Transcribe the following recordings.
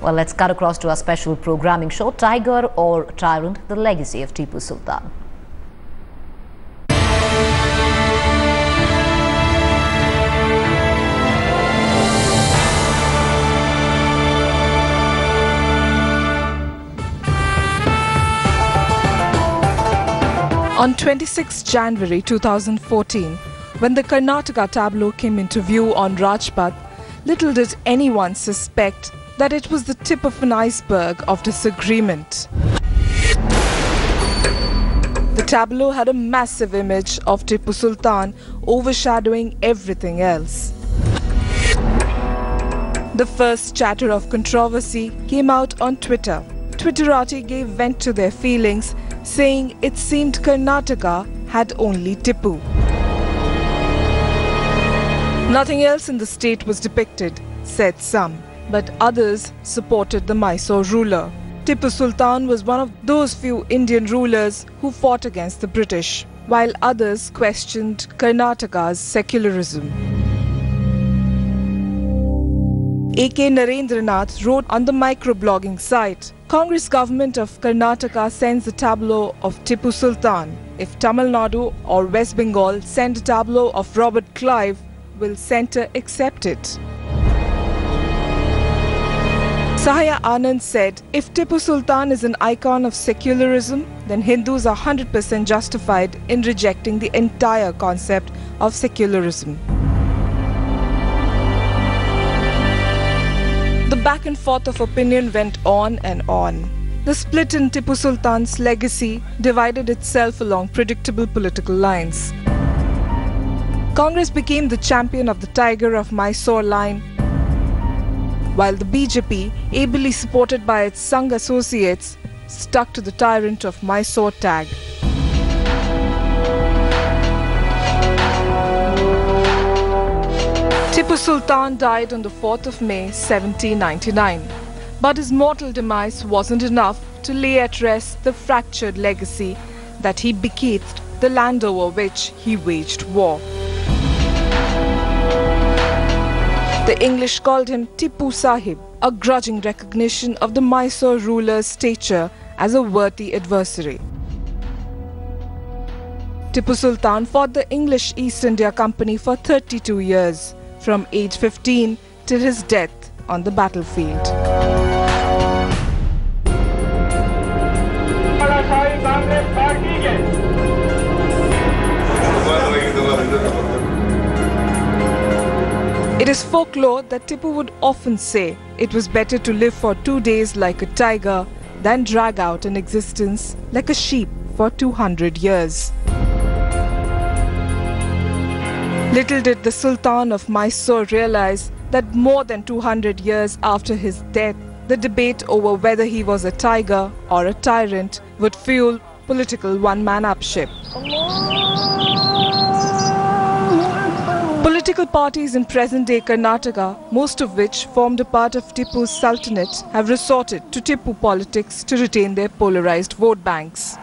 Well, let's cut across to our special programming show, Tiger or Tyrant, the legacy of Tipu Sultan. On 26 January 2014, when the Karnataka tableau came into view on Rajpath, little did anyone suspect that it was the tip of an iceberg of disagreement. The tableau had a massive image of Tipu Sultan overshadowing everything else. The first chatter of controversy came out on Twitter. Twitterati gave vent to their feelings, saying it seemed Karnataka had only Tipu. Nothing else in the state was depicted, said some, but others supported the Mysore ruler. Tipu Sultan was one of those few Indian rulers who fought against the British, while others questioned Karnataka's secularism. A.K. Narendranath wrote on the microblogging site, Congress government of Karnataka sends a tableau of Tipu Sultan. If Tamil Nadu or West Bengal send a tableau of Robert Clive, will centre accept it? Sahaya Anand said, if Tipu Sultan is an icon of secularism, then Hindus are 100% justified in rejecting the entire concept of secularism. The back and forth of opinion went on and on. The split in Tipu Sultan's legacy divided itself along predictable political lines. Congress became the champion of the Tiger of Mysore line, while the BJP, ably supported by its Sangh associates, stuck to the Tyrant of Mysore tag. Tipu Sultan died on the 4th of May 1799, but his mortal demise wasn't enough to lay at rest the fractured legacy that he bequeathed the land over which he waged war. The English called him Tipu Sahib, a grudging recognition of the Mysore ruler's stature as a worthy adversary. Tipu Sultan fought the English East India Company for 32 years, from age 15 till his death on the battlefield. It is folklore that Tipu would often say it was better to live for 2 days like a tiger than drag out an existence like a sheep for 200 years. Little did the Sultan of Mysore realize that more than 200 years after his death, the debate over whether he was a tiger or a tyrant would fuel political one-man-upship. Political parties in present-day Karnataka, most of which formed a part of Tipu's sultanate, have resorted to Tipu politics to retain their polarized vote banks.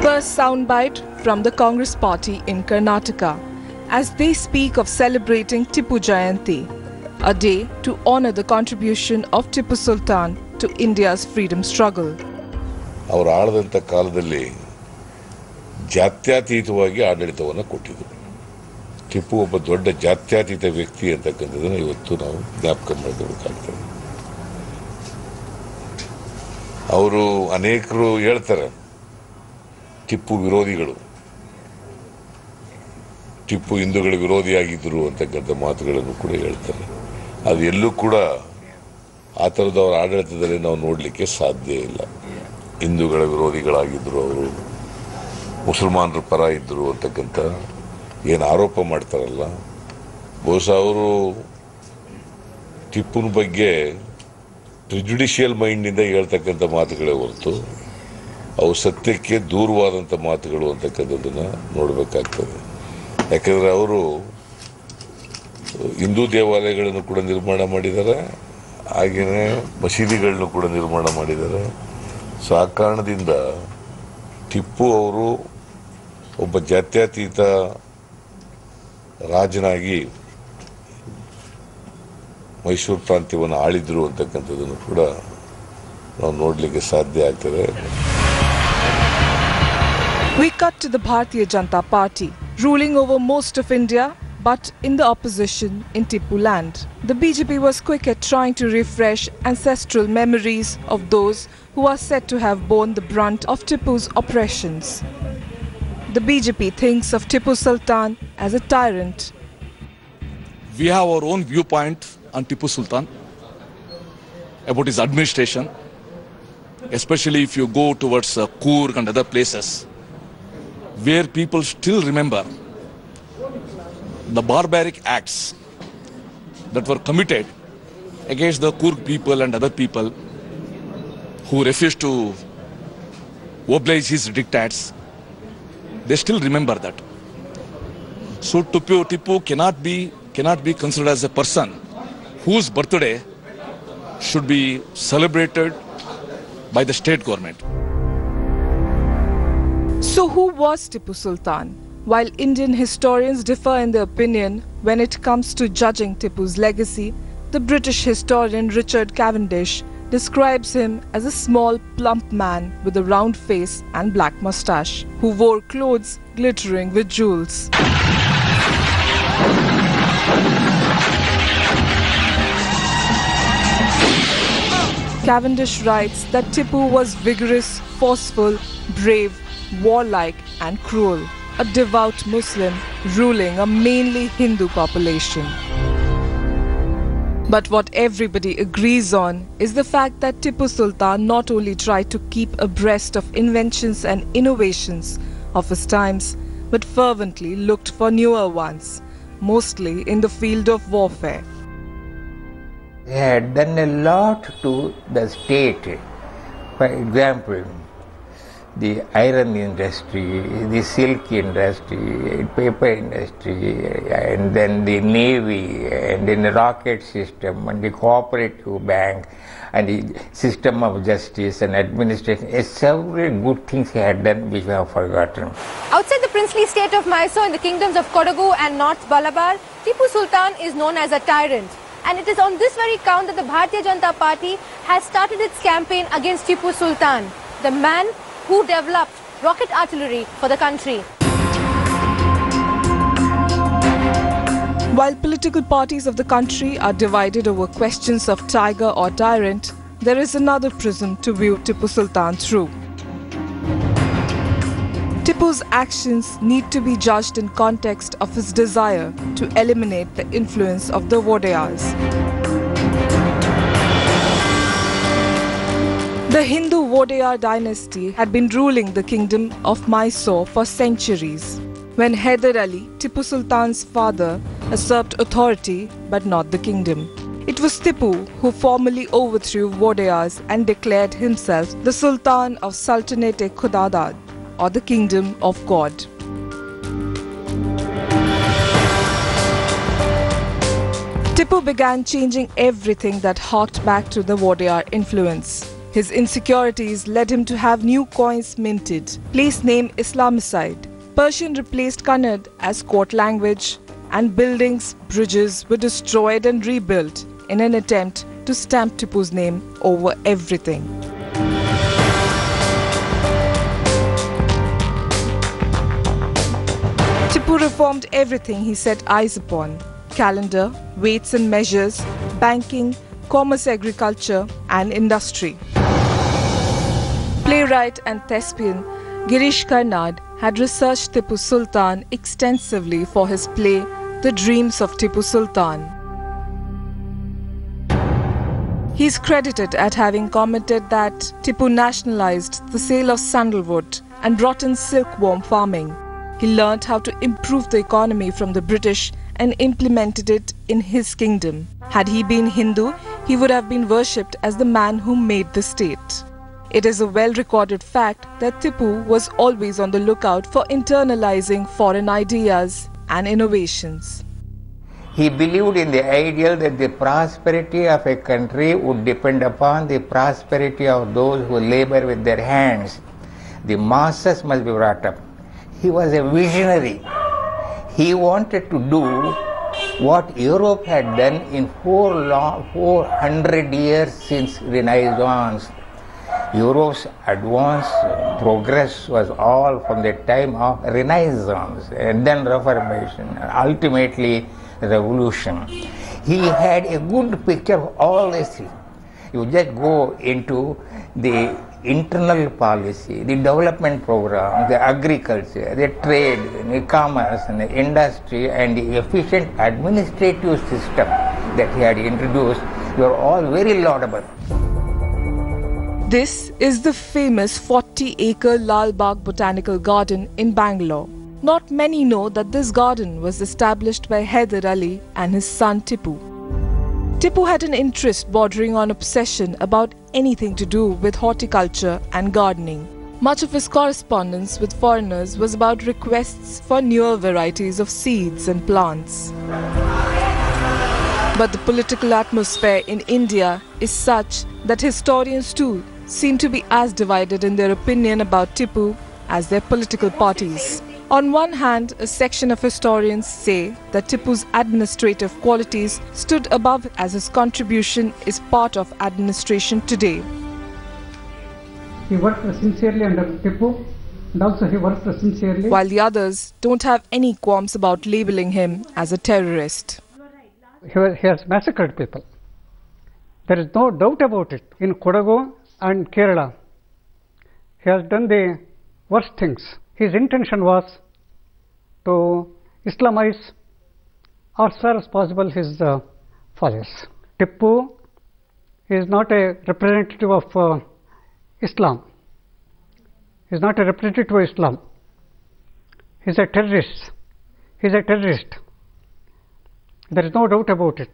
First soundbite from the Congress party in Karnataka, as they speak of celebrating Tipu Jayanti, a day to honor the contribution of Tipu Sultan to India's freedom struggle. ಅವರು ಆಳದಂತ ಕಾಲದಲ್ಲಿ ಜಾತ್ಯತೀತವಾಗಿ ಆಡಳಿತವನ್ನು ಕೊಟ್ಟಿದ್ದರು. ಟಿಪ್ಪು ಒಬ್ಬ ದೊಡ್ಡ ಜಾತ್ಯತೀತ ವ್ಯಕ್ತಿ ಅಂತಕ್ಕಂಥದ್ದನ್ನು ಇವತ್ತು ನಾವು ಜ್ಞಾಪಕ ಮಾಡಬೇಕಾಗ್ತದೆ. ಅವರು ಅನೇಕರು ಹೇಳ್ತಾರೆ ಟಿಪ್ಪು ವಿರೋಧಿಗಳು, ಟಿಪ್ಪು ಹಿಂದೂಗಳ ವಿರೋಧಿಯಾಗಿದ್ದರು ಅಂತಕ್ಕಂಥ ಮಾತುಗಳನ್ನು ಕೂಡ ಹೇಳ್ತಾರೆ. ಅದು ಎಲ್ಲೂ ಕೂಡ ಆ ಥರದವರ ಆಡಳಿತದಲ್ಲಿ ನಾವು ನೋಡಲಿಕ್ಕೆ ಸಾಧ್ಯ ಇಲ್ಲ. ಹಿಂದೂಗಳ ವಿರೋಧಿಗಳಾಗಿದ್ದರು, ಅವರು ಮುಸಲ್ಮಾನರ ಪರ ಇದ್ದರು ಅಂತಕ್ಕಂಥ ಏನು ಆರೋಪ ಮಾಡ್ತಾರಲ್ಲ, ಬಹುಶಃ ಅವರು ಟಿಪ್ಪುನ ಬಗ್ಗೆ ಪ್ರಿಜುಡಿಷಿಯಲ್ ಮೈಂಡ್ನಿಂದ ಹೇಳ್ತಕ್ಕಂಥ ಮಾತುಗಳೇ ಹೊರತು ಅವು ಸತ್ಯಕ್ಕೆ ದೂರವಾದಂಥ ಮಾತುಗಳು ಅಂತಕ್ಕಂಥದ್ದನ್ನು ನೋಡಬೇಕಾಗ್ತದೆ. ಯಾಕಂದರೆ ಅವರು ಹಿಂದೂ ದೇವಾಲಯಗಳನ್ನು ಕೂಡ ನಿರ್ಮಾಣ ಮಾಡಿದ್ದಾರೆ, ಹಾಗೆಯೇ ಮಸೀದಿಗಳನ್ನು ಕೂಡ ನಿರ್ಮಾಣ ಮಾಡಿದ್ದಾರೆ. ಸೊ ಆ ಕಾರಣದಿಂದ ಟಿಪ್ಪು ಅವರು ಒಬ್ಬ ಜಾತ್ಯತೀತ ರಾಜನಾಗಿ ಮೈಸೂರು ಪ್ರಾಂತ್ಯವನ್ನು ಆಳಿದ್ರು ಅಂತಕ್ಕಂಥದ್ದನ್ನು ಕೂಡ ನಾವು ನೋಡಲಿಕ್ಕೆ ಸಾಧ್ಯ ಆಗ್ತದೆ. We cut to the Bharatiya Janata Party, ruling over most of India, but in the opposition in Tipu land. The BJP was quick at trying to refresh ancestral memories of those who are said to have borne the brunt of Tipu's oppressions. The BJP thinks of Tipu Sultan as a tyrant. We have our own viewpoint on Tipu Sultan, about his administration, especially if you go towards Coorg and other places, where people still remember the barbaric acts that were committed against the Coorg people and other people who refused to oblige his dictates. They still remember that. So Tipu cannot be considered as a person whose birthday should be celebrated by the state government. So who was Tipu Sultan? While Indian historians differ in their opinion when it comes to judging Tipu's legacy, the British historian Richard Cavendish describes him as a small, plump man with a round face and black moustache, who wore clothes glittering with jewels. Cavendish writes that Tipu was vigorous, forceful, brave, warlike and cruel, a devout Muslim ruling a mainly Hindu population. But what everybody agrees on is the fact that Tipu Sultan not only tried to keep abreast of inventions and innovations of his times, but fervently looked for newer ones, mostly in the field of warfare. He had done a lot to the state. For example, the iron industry, the silk industry, paper industry, and then the navy, and then the rocket system, and the cooperative bank, and the system of justice and administration. Several good things he had done which we have forgotten. Outside the princely state of Mysore in the kingdoms of Kodagu and North Malabar, Tipu Sultan is known as a tyrant. And it is on this very count that the Bharatiya Janata Party has started its campaign against Tipu Sultan, the man who developed rocket artillery for the country. While political parties of the country are divided over questions of tiger or tyrant, there is another prism to view Tipu Sultan through. Tipu's actions need to be judged in context of his desire to eliminate the influence of the Wadayars. The Hindu Wadayar dynasty had been ruling the kingdom of Mysore for centuries. When Hyder Ali, Tipu Sultan's father, usurped authority but not the kingdom. It was Tipu who formally overthrew Wadayars and declared himself the Sultan of Sultanate-e-Khudadad, or the Kingdom of God. Tipu began changing everything that harked back to the Wadayar influence. His insecurities led him to have new coins minted, place name Islamicide. Persian replaced Kannada as court language, and buildings, bridges were destroyed and rebuilt in an attempt to stamp Tipu's name over everything. Tipu reformed everything he set eyes upon: calendar, weights and measures, banking, commerce, agriculture and industry. Playwright and thespian Girish Karnad had researched Tipu Sultan extensively for his play The Dreams of Tipu Sultan. He is credited at having commented that Tipu nationalized the sale of sandalwood and brought in silkworm farming. He learned how to improve the economy from the British and implemented it in his kingdom. Had he been Hindu, he would have been worshipped as the man who made the state. It is a well-recorded fact that Tipu was always on the lookout for internalizing foreign ideas and innovations. He believed in the ideal that the prosperity of a country would depend upon the prosperity of those who labor with their hands. The masses must be brought up. He was a visionary. He wanted to do what Europe had done in 400 years since Renaissance. Europe's advance progress was all from the time of Renaissance and then Reformation, and ultimately Revolution. He had a good picture of all this. You just go into the internal policy, the development program, the agriculture, the trade, the commerce, and the industry, and the efficient administrative system that he had introduced were all very laudable. This is the famous 40-acre Lal Bagh Botanical Garden in Bangalore. Not many know that this garden was established by Hyder Ali and his son Tipu. Tipu had an interest bordering on obsession about anything to do with horticulture and gardening. Much of his correspondence with foreigners was about requests for newer varieties of seeds and plants. But the political atmosphere in India is such that historians too seem to be as divided in their opinion about Tipu as their political parties. On one hand, a section of historians say that Tipu's administrative qualities stood above as his contribution is part of administration today. He worked sincerely under Tipu and also he worked sincerely. While the others don't have any qualms about labeling him as a terrorist. He has massacred people. There is no doubt about it. In Kodagu and Kerala, he has done the worst things. His intention was to Islamize or as far as possible his followers. Tipu is not a representative of Islam. He is not a representative of Islam. He is a terrorist. He is a terrorist. There is no doubt about it.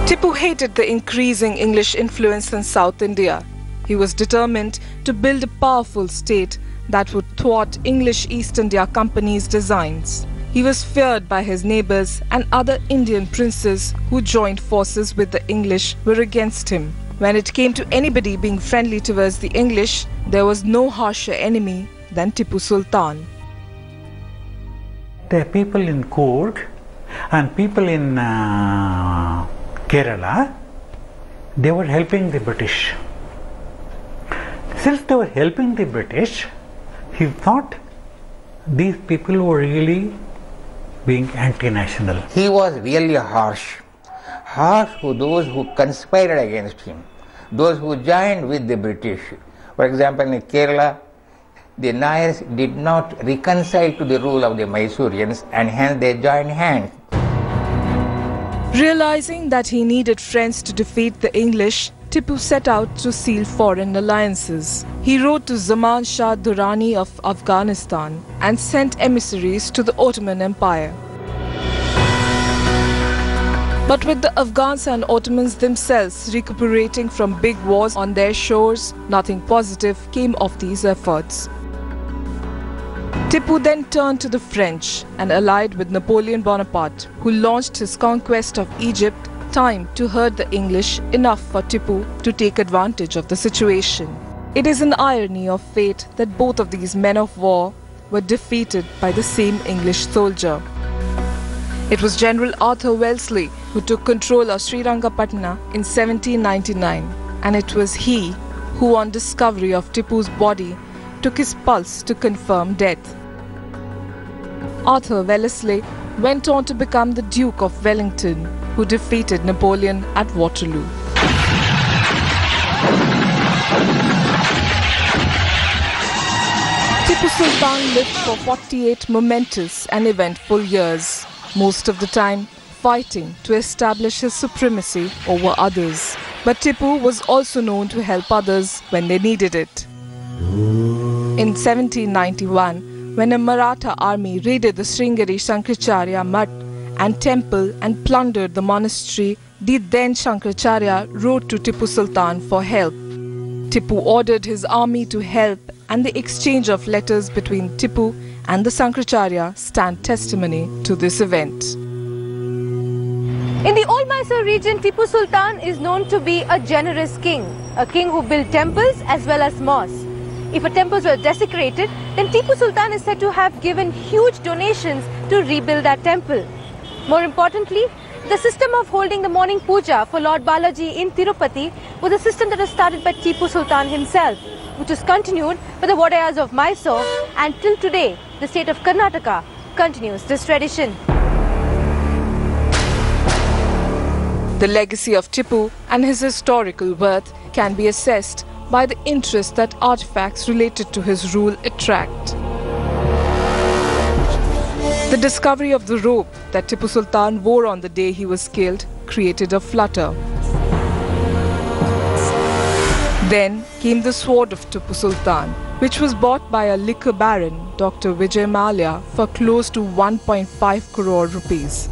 Tipu hated the increasing English influence in South India. He was determined to build a powerful state that would thwart English East India Company's designs. He was feared by his neighbors, and other Indian princes who joined forces with the English were against him. When it came to anybody being friendly towards the English, there was no harsher enemy than Tipu Sultan. The people in Coorg and people in Kerala, they were helping the British. Since they were helping the British, he thought these people were really being anti-national. He was really harsh. Harsh to those who conspired against him, those who joined with the British. For example, in Kerala, the Nayars did not reconcile to the rule of the Mysoreans and hence they joined hands. Realizing that he needed friends to defeat the English, Tipu set out to seal foreign alliances. He wrote to Zaman Shah Durrani of Afghanistan and sent emissaries to the Ottoman Empire. But with the Afghans and Ottomans themselves recuperating from big wars on their shores, nothing positive came of these efforts. Tipu then turned to the French and allied with Napoleon Bonaparte, who launched his conquest of Egypt, time to hurt the English enough for Tipu to take advantage of the situation. It is an irony of fate that both of these men of war were defeated by the same English soldier. It was General Arthur Wellesley who took control of Srirangapatna in 1799, and it was he who, on discovery of Tipu's body, took his pulse to confirm death. Arthur Wellesley went on to become the Duke of Wellington, who defeated Napoleon at Waterloo. Tipu Sultan lived for 48 momentous and eventful years, most of the time fighting to establish his supremacy over others. But Tipu was also known to help others when they needed it. In 1791, when a Maratha army raided the Sringeri Shankaracharya Mutt and temple and plundered the monastery, the then Shankaracharya wrote to Tipu Sultan for help. Tipu ordered his army to help, and the exchange of letters between Tipu and the Shankaracharya stand testimony to this event. In the old Mysore region, Tipu Sultan is known to be a generous king, a king who built temples as well as mosques. If a temples were desecrated, then Tipu Sultan is said to have given huge donations to rebuild that temple. More importantly, the system of holding the morning puja for Lord Balaji in Tirupati was a system that was started by Tipu Sultan himself, which was continued by the Wadayars of Mysore, and till today, the state of Karnataka continues this tradition. The legacy of Tipu and his historical worth can be assessed by the interest that artifacts related to his rule attract. The discovery of the robe that Tipu Sultan wore on the day he was killed created a flutter. Then came the sword of Tipu Sultan, which was bought by a liquor baron, Dr. Vijay Mallya, for close to 1.5 crore rupees.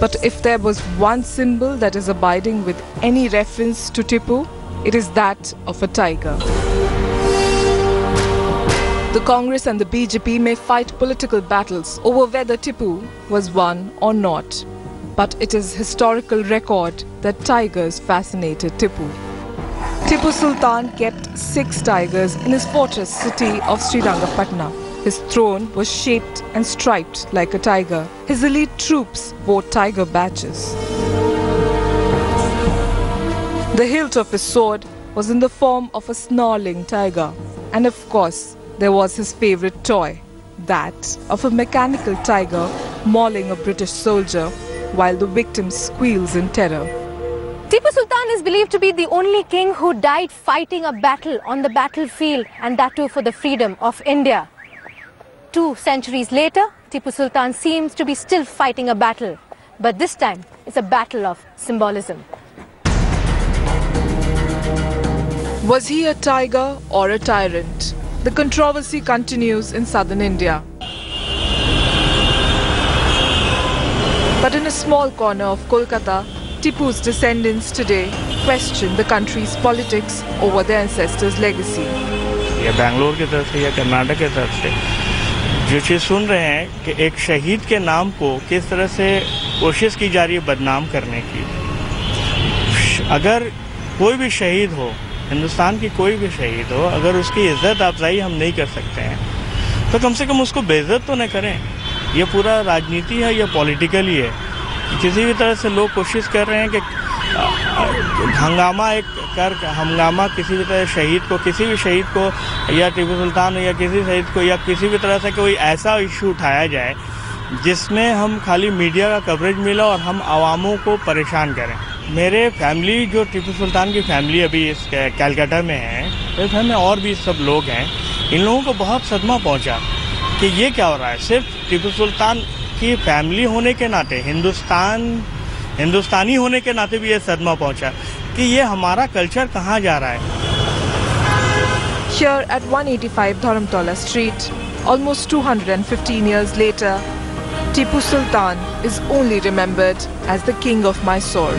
But if there was one symbol that is abiding with any reference to Tipu, it is that of a tiger. The Congress and the BJP may fight political battles over whether Tipu was one or not. But it is historical record that tigers fascinated Tipu. Tipu Sultan kept 6 tigers in his fortress city of Srirangapatna. His throne was shaped and striped like a tiger. His elite troops wore tiger badges. The hilt of his sword was in the form of a snarling tiger. And of course, there was his favorite toy, that of a mechanical tiger mauling a British soldier while the victim squeals in terror. Tipu Sultan is believed to be the only king who died fighting a battle on the battlefield, and that too for the freedom of India. 2 centuries later, Tipu Sultan seems to be still fighting a battle, but this time it's a battle of symbolism. Was he a tiger or a tyrant? The controversy continues in southern India. But in a small corner of Kolkata, Tipu's descendants today question the country's politics over their ancestors' legacy. या बैंगलोर की तरफ से या कर्नाटक की तरफ से जो चीज़ सुन रहे हैं कि एक शहीद के नाम को किस तरह से कोशिश की जा रही है बदनाम करने की। अगर कोई भी शहीद हो, हिंदुस्तान की कोई भी शहीद हो, अगर उसकी इज्जत अफजाई हम नहीं कर सकते हैं तो कम से कम उसको बेइज्जत तो न करें। ये पूरा राजनीति है, ये पॉलिटिकल ही है। किसी भी तरह से लोग कोशिश कर रहे हैं कि हंगामा किसी भी तरह शहीद को, किसी भी शहीद को या टीपू सुल्तान या किसी शहीद को या किसी भी तरह से कोई ऐसा इशू उठाया जाए जिसमें हम खाली मीडिया का कवरेज मिला और हम आवामों को परेशान करें। मेरे फैमिली जो टीपू सुल्तान की फैमिली अभी इस कलकत्ता में है, मेरे फैमिली में और भी सब लोग हैं, इन लोगों को बहुत सदमा पहुंचा कि ये क्या हो रहा है। सिर्फ टीपू सुल्तान की फैमिली होने के नाते, हिंदुस्तानी होने के नाते भी ये सदमा पहुंचा कि ये हमारा कल्चर कहाँ जा रहा है। Here at 185 Dharamtola Street, almost 215 years later, Tipu Sultan is only remembered as the King of Mysore.